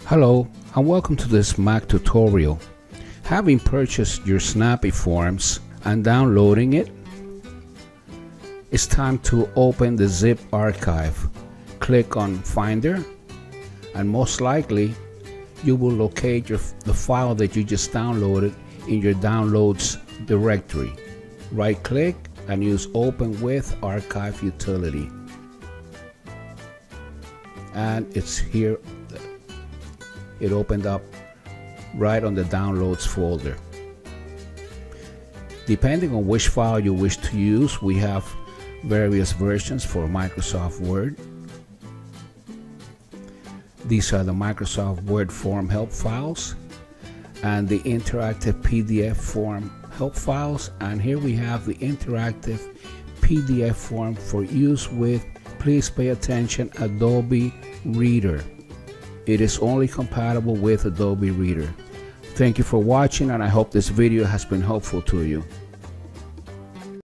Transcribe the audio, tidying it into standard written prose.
Hello and welcome to this Mac tutorial. Having purchased your SnappyFORMS and downloading it, it's time to open the zip archive. Click on Finder and most likely you will locate the file that you just downloaded in your downloads directory. Right click and use Open with Archive Utility. And it's here. It opened up right on the downloads folder. Depending on which file you wish to use, we have various versions for Microsoft Word. These are the Microsoft Word form help files and the interactive PDF form help files, and here we have the interactive PDF form for use with, please pay attention, Adobe Reader. It is only compatible with Adobe Reader. Thank you for watching, and I hope this video has been helpful to you.